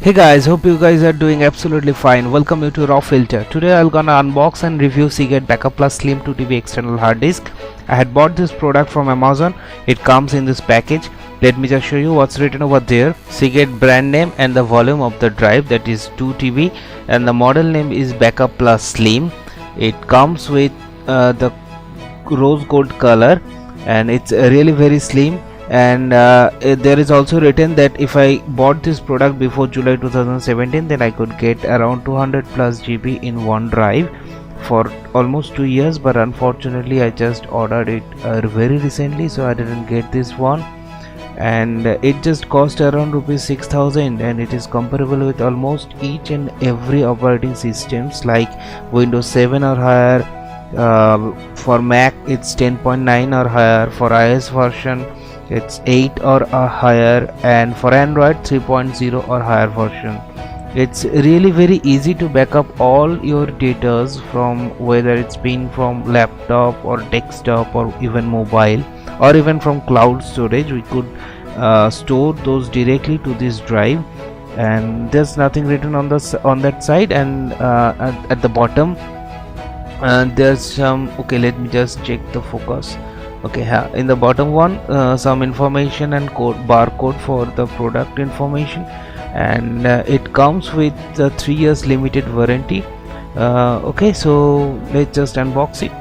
Hey guys, hope you guys are doing absolutely fine. Welcome you to Raw Filter. Today I'll gonna unbox and review Seagate Backup Plus Slim 2 TB external hard disk. I had bought this product from Amazon. It comes in this package. Let me just show you what's written over there. Seagate brand name and the volume of the drive, that is 2 TB, and the model name is Backup Plus Slim. It comes with the rose gold color and it's really very slim. And there is also written that if I bought this product before July 2017, then I could get around 200 plus GB in one drive for almost 2 years, but unfortunately I just ordered it very recently, so I didn't get this one, and it just cost around rupees 6000, and it is comparable with almost each and every operating systems like Windows 7 or higher. For Mac it's 10.9 or higher, for iOS version it's 8 or higher, and for Android 3.0 or higher version. It's really very easy to back up all your data from whether it's been from laptop or desktop or even mobile or even from cloud storage. We could store those directly to this drive, and there's nothing written on that side. And at the bottom there's some, okay, let me just check the focus. Okay, in the bottom one some information and barcode for the product information, and it comes with the 3 years limited warranty. Okay, so let's just unbox it.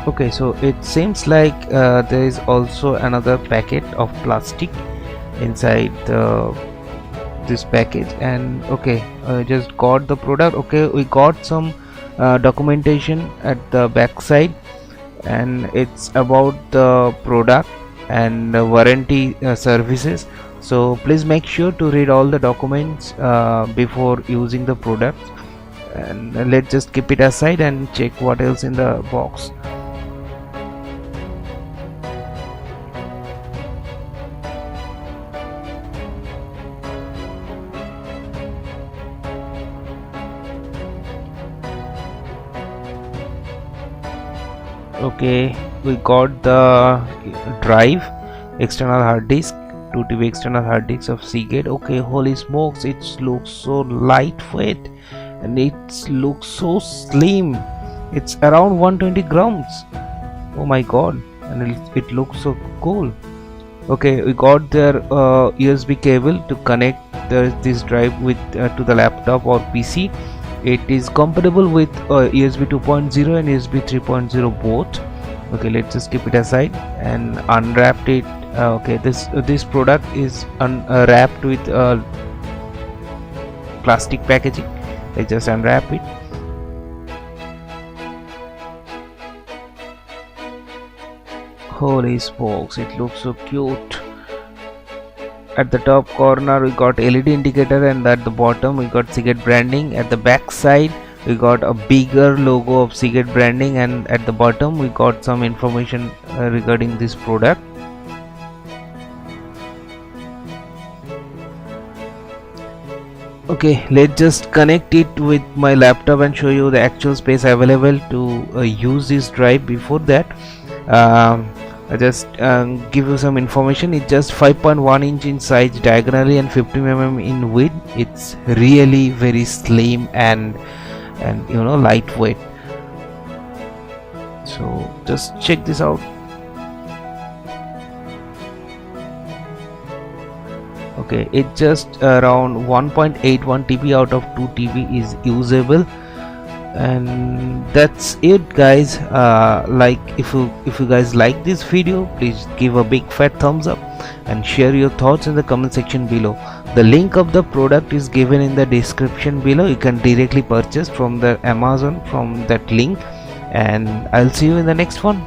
Okay, so it seems like there is also another packet of plastic inside this package. And okay, I just got the product. Okay, we got some documentation at the back side, and it's about the product and the warranty services. So please make sure to read all the documents before using the product, and let's just keep it aside and check what else in the box. Okay, we got the drive, external hard disk, 2 TB external hard disk of Seagate. Okay, holy smokes, it looks so lightweight and it looks so slim. It's around 120 grams. Oh my god, and it looks so cool. Okay, we got their USB cable to connect this drive with to the laptop or PC. It is compatible with USB 2.0 and USB 3.0 both. Okay, let's just keep it aside and unwrap it. Okay, this product is wrapped with plastic packaging. Let's just unwrap it. Holy smokes, it looks so cute. At the top corner we got LED indicator, and at the bottom we got Seagate branding. At the back side we got a bigger logo of Seagate branding, and at the bottom we got some information regarding this product. Okay, let's just connect it with my laptop and show you the actual space available to use this drive. Before that, I just give you some information. It's just 5.1 inch in size diagonally and 50 mm in width. It's really very slim and you know, lightweight. So just check this out. Okay, it just around 1.81 TB out of 2 TB is usable. And that's it, guys. Like if you guys like this video, please give a big fat thumbs up and share your thoughts in the comment section below. The link of the product is given in the description below. You can directly purchase from the Amazon from that link, and I'll see you in the next one.